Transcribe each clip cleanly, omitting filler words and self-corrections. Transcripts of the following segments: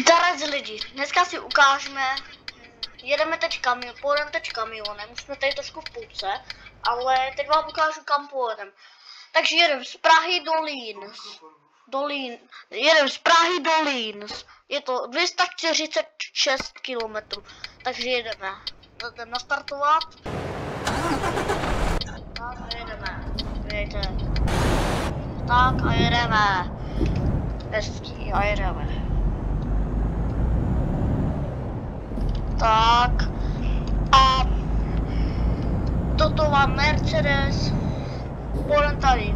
Zdar lidi, dneska si ukážeme, jedeme teď pojedeme teď kamionem, už jsme tady trošku v půlce, ale teď vám ukážu kam pojedeme. Takže jedeme z Prahy do Linz, je to 246 km, takže jedeme, jdeme nastartovat. Tak a jedeme, vidíte, tak a jedeme, hezký a jedeme. Tak a toto mám Mercedes, pojedeme tady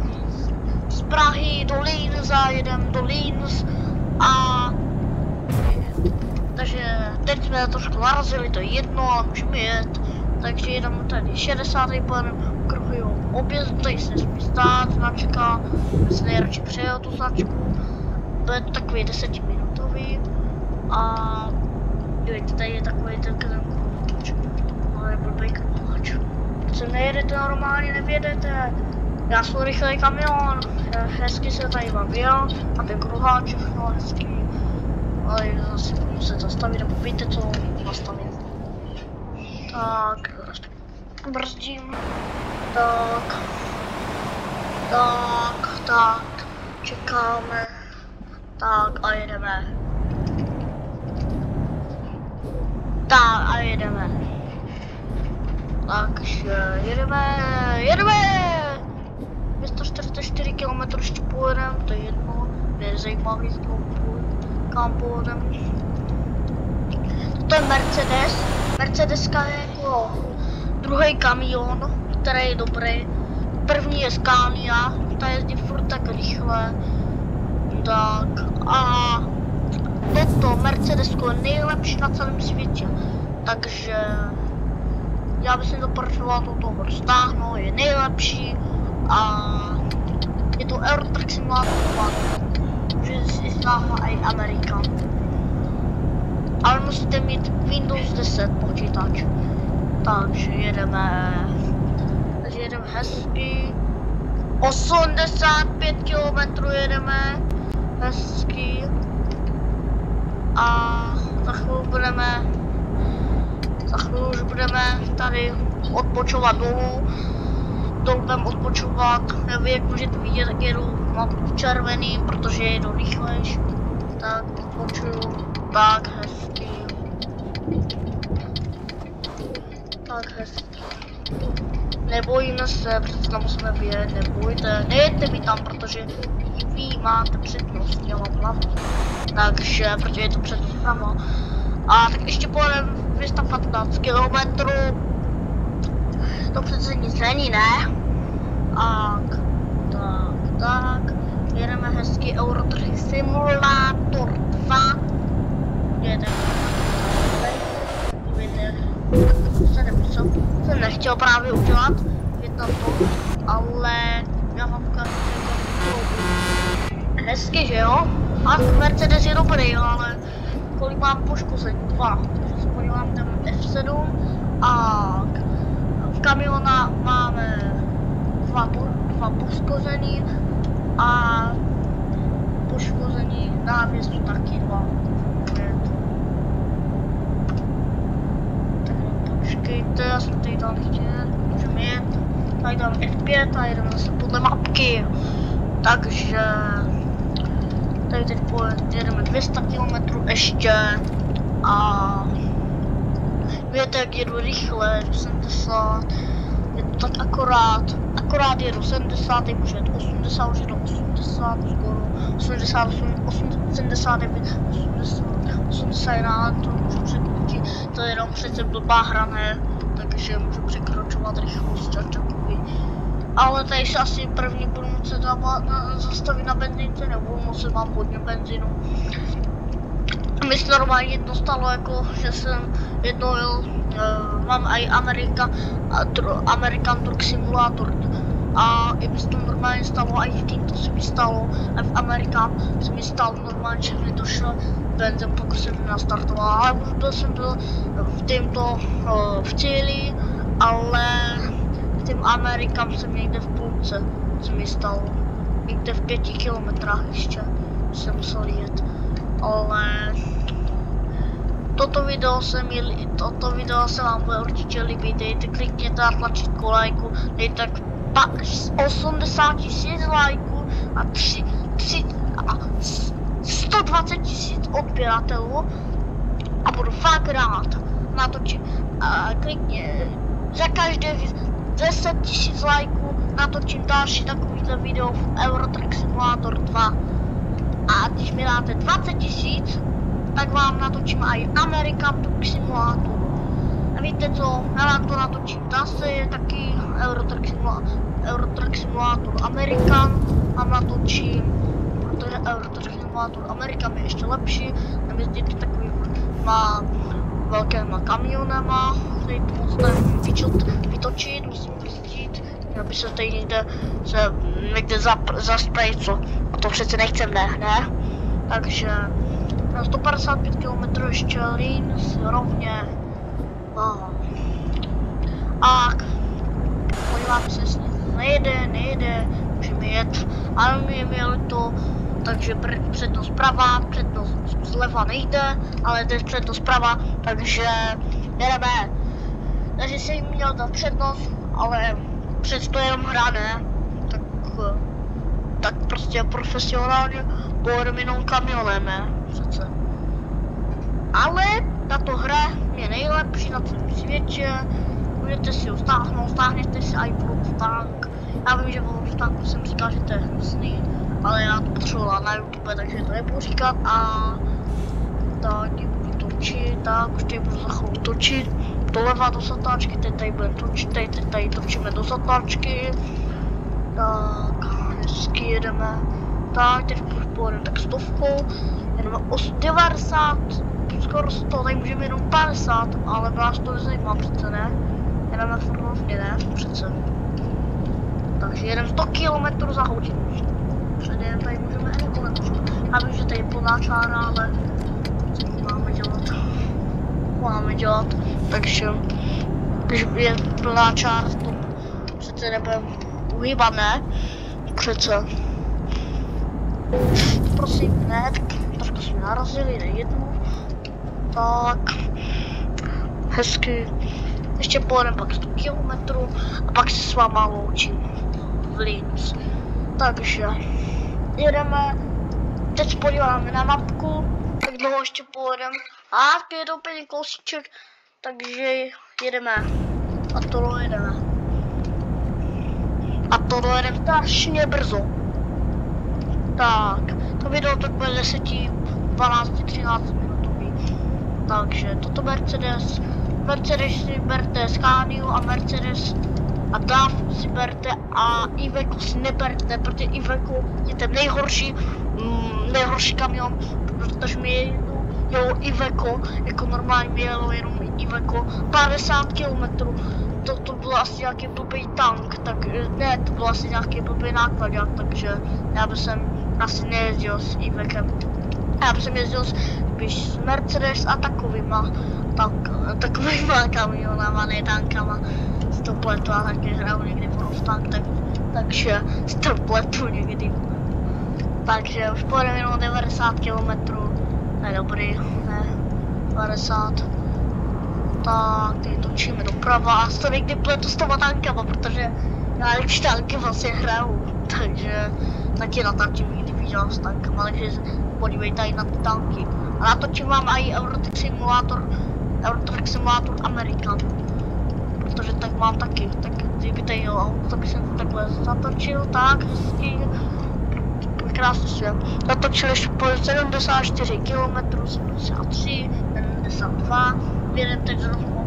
z Prahy do Linza, jedem do Linz a takže teď jsme trošku narazili, to je jedno, ale můžeme jet, takže jedeme tady 60. pojedeme kruhovou objezdu, tady se nesmí stát, značka, já se nejradši přejel tu značku, bude to takový 10minutový a dívejte, tady je takový ten kruháč, ale blbý kruháč. Co nejedete normálně, nevědete, já jsem rychlej kamion, hezky se tady vám jel a ten kruháč všechno hezký, ale zase budu muset zastavit, nebo víte co, zastavit. Tak, brzdím, tak, čekáme, tak a jedeme. Tak a jedeme. Takže jedeme! 244 km ještě pojedeme, to je jedno, je zajímavý kam pojedeme. To je Mercedeska je jako druhý kamion, který je dobrý. První je Scania, ta jezdí furt tak rychle. Tak a toto Mercedesko je nejlepší na celém světě, takže já bych si doporučoval toto stáhnout, je nejlepší a je to Euro Truck Simulator 2, že si stáhla i Amerika, ale musíte mít Windows 10 počítač, takže jedeme hezky, 85 km jedeme hezky. A za chvíli už budeme tady odpočovat dolů budeme odpočovat, jak můžete vidět, tak jedu v červeným, protože jedu rychlejš, tak odpočuju, tak hezky, nebojíme se, protože tam musíme vyjet, nebojte, nejeďte mi tam, protože vy máte přednost, já mám hlavu. Takže, protože je to před náma. A tak ještě pojedeme 215 km. To přece nic není, ne? Tak. Jedeme hezky Euro Truck Simulator 2. Jedeme. Jsem nechtěl právě udělat, to, ale já vám ukážu, hezky, že jo? A Mercedes je dobrý, ale kolik mám poškození? 2. Takže se podívám ten F7 a v kamiona máme 2 poškození a poškození návěsu taky 2. Tak počkejte, já jsem tady tam chtěl, můžeme jet. Tady dám F5 a jedeme zase podle mapky. Takže tady teď jedeme 200 km ještě a víte, jak jedu rychle, jedu 70, je to tak akorát jedu 70, můžu jet 80, už jedu 80 skoro, 88, 79, 80, 81, to můžu překročit, to je jenom přece blbá hra, ne, takže můžu překročovat rychlost a takový. Ale tady se asi první budu muset zastavit na benzínce, nebudu muset, mám hodně benzínu. Mi se normálně jedno stalo, jako že jsem jednou jel, mám i American Truck Simulator a i mi se to normálně stalo, a i v týmto se mi stalo, a v Amerikán se mi stalo normálně, že mi došel benzín, pokud jsem nastartoval, ale jsem byl v týmto v cíli, ale v tým Amerikám jsem někde v půlce, co mi stalo, někde v 5 kilometrách ještě jsem musel jet, ale toto video se vám bude určitě líbit, dejte, klikněte na tlačítko lajku, dejte 80 000 lajků a 120 000 odběratelů a budu fakt rád. Natočím, klikně, za každé 10 000 lajků natočím další takovýhle video v Euro Truck Simulator 2. A když mi dáte 20 000, tak vám natočím i American Truck Simulator. A víte co, já vám to natočím zase taky Euro Truck Simulator American a natočím, protože Euro Truck Simulator American je ještě lepší, tam jezdíte takovýma velkýma kamionama, který to moc vytočit, musím brzdit, aby se tady někde zasprejit, co? A to přece nechcem, ne? Takže na 155 km ještě Linz rovně. A podíváme se, jestli nejede, můžeme jet, ale my měli to, takže přednost prava, přednost zleva nejde, ale jde přednost prava, takže jedeme. Takže jsem jim měl dát přednost, ale přesto jenom hra, ne? Tak prostě profesionálně pojedeme jenom kamionem, ne? Přece. Ale tato hra je nejlepší na celém světě, můžete si ho stáhnout, stáhněte si i World Tank. Já vím, že World Tanku jsem říkal, že to je hnusný, ale já to potřebovala na YouTube, takže to nebudu říkat a tak budu točit, tak už tady budu za chvíli točit, doleva do zatáčky, teď tady budeme točit, teď tady točíme do zatáčky, tak hezky jedeme, tak teď pojedeme tak 100, jedeme 90, skoro 100, tady můžeme jenom 50, ale vás to nezajímá přece, ne? Jedeme furt hlavně, ne? Přece. Takže jedeme 100 km za hodinu. Předem tady můžeme nebo netočit. Já vím, že tady je plná čára, ale co máme dělat. Takže když je plná čára, to přece nebudeme uhýbat, ne? Přece. Prosím, ne, tak trošku jsme narazili, nejednu. Tak, hezky. Ještě pojedeme pak 100 km a pak se s váma loučím v Linz. Takže jedeme, teď podíváme na mapku, tak dlouho ještě pojedeme. A je to úplně kousíček, takže jedeme. A to jedeme. A to dojedeme strašně brzo. Tak, to video tak bude 10, 12, 13 minutový. Takže toto Mercedes si berte Scaniu a Mercedes a DAF si berte a Iveco si neberte, protože Iveco je ten nejhorší kamion, protože mi jelo Iveco, jako normálně mi jelo jenom Iveco 50 km. To bylo asi nějaký blbý tank, tak ne, to bylo asi nějaký blbý nákladák, takže já bych asi nejezdil s Ivecem. Já bych jezdil spíš s Mercedes a takovýma kamionama, ne tankama. Z to pletu a taky hraju někdy v tank, takže z to pletu někdy. Takže už pojedeme jenom 90 km, ne dobrý, ne, 50. Tak, teď točíme doprava a to někdy pletu s těma tankama, protože já už tanky vlastně hraju, takže taky natáčím někdy video s tankama, takže podívejte i na ty tanky. A natočím vám i Euro Truck Simulator American, protože tak mám taky, tak kdyby tady jel auto, tak jsem to takhle zatočil, tak hezky, krásný svět. Natočil ještě po 74 km, 73, 72, jedeme teď zrovna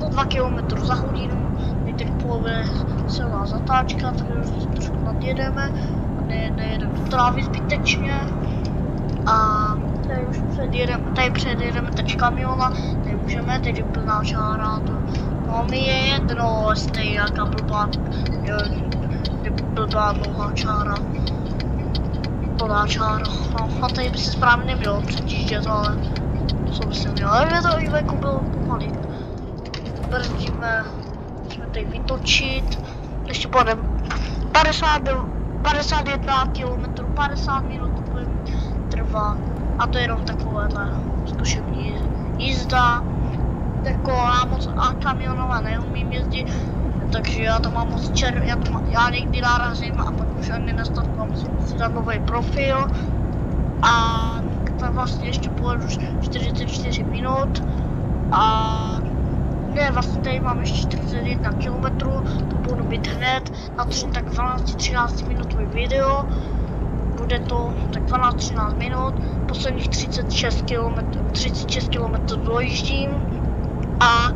do 2 km za hodinu, teď polově celá zatáčka, takže už trošku nadjedeme, nejedeme do trávy zbytečně. A tady už předjedeme teď kamiona, tady můžeme, teď je plná čára, no mi je jedno, jestli je nějaká blbá dlouhá čára, plná čára, no a tady by se správně nemělo přetíždět, ale co by se mělo, ale to Iveco bylo pomalý. Brzdíme, musíme tady vytočit, ještě pojedeme 51 km, 50 minut trvá. A to je jenom takovéhle zkušební jízda, jako já moc kamionova neumím jezdit, takže já to mám moc já někdy narazím a pak už ani nestartám, musím si dát nový profil a tak vlastně ještě pojedu 44 minut a ne, vlastně tady mám ještě 41 km, to budu mít hned na tak 12-13 minutový video, bude to tak 12-13 minut, posledních 36 km dojíždím a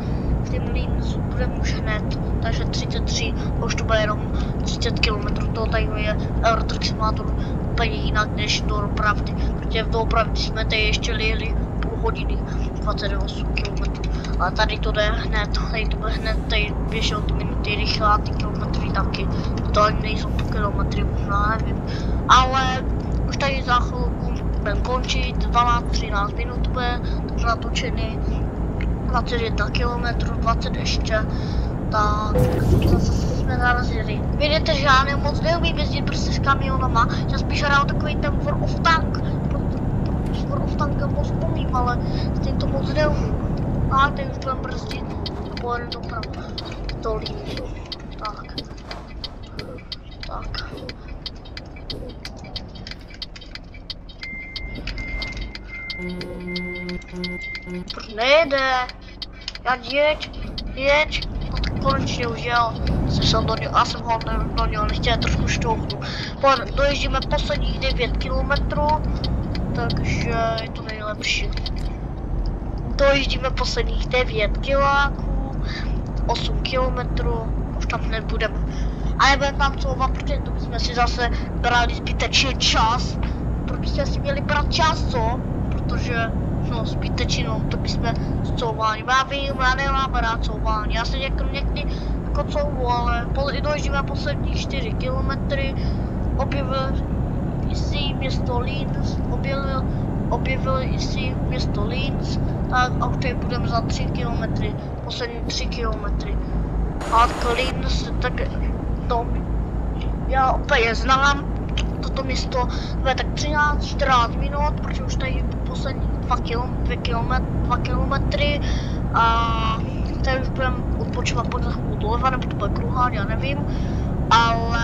v tím Linzu budeme už hned, takže 33, už to bude jenom 30 km, to tady je Eurotrack Simulator úplně jinak než doopravdy, protože v doopravdy jsme tady ještě jeli půl hodiny, 28 km, ale tady to jde hned, tady běží od minuty rychle a ty kilometry taky, to ani nejsou po kilometry, možná nevím, ale už tady za chvilku budeme končit, 12-13 minut bude, takže natočený 21 km, 20 ještě, tak zase jsme narazili. Vidíte, že já moc neumím jezdit prostě s kamionama, já spíš hraju takový ten War of Tank, protože War of Tanka moc umím, ale s tím to moc neumím. A teď už budeme brzdit a pojedu doprava do Linzu. Tak. Proč nejde? Jeď. Konečně už jel. Já jsem ho do něho nechtěl trošku šťouchnu. Dojíždíme posledních 9 km, takže je to nejlepší. Dojíždíme posledních 9 kiláků, 8 km, už tam hned budeme. A nebudeme tam couvat, protože to jsme si zase brali zbytečný čas. Proč jsme si měli brát čas, co? Protože, no, zbytečnou, to bychom s couváním. Já vím, já nemám rád couvání, já se někdy jako couvu, ale dojíždíme posledních 4 km, objevili si město Linz, objevili si město Linz, tak a už tady budeme za 3 km, poslední 3 km. A Linz, tak to já úplně znám, toto město bude tak 13-14 minut, protože už tady poslední 2 kilometry a tady už budeme odpočívat pod za chvíli doleva, nebo to bude kruhán, já nevím, ale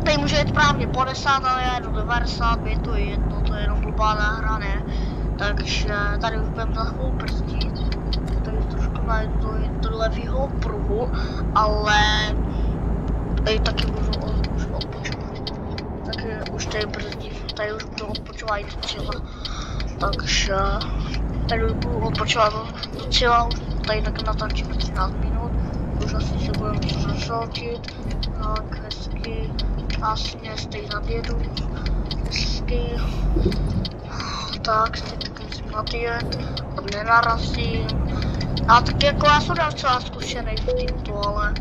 tady může jít právě 50, ale já jedu 90, je to jedno, to je jenom blbá náhra, ne? Takže tady už budeme za chvíli brzdit. Tady trošku najdu do levýho pruhu, ale tady taky můžu už odpočívat. Takže už tady brzdím, tady už budu odpočívat i do cíle. Takže tady už budu odpočívat do cíle, už tady taky natáčíme 13 minut. Už asi se budeme zašaltit, tak hezky. Krásně, stej nadjedu, hezky, tak si taky musím nadjet, tam nenarazím, a tak jako já jsem docela zkušený v tímto, ale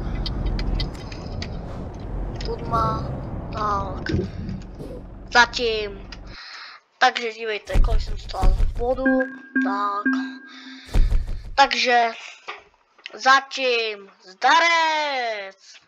budma, tak, zatím, takže dívejte, kolik jsem stál v bodu, takže zatím, zdarec!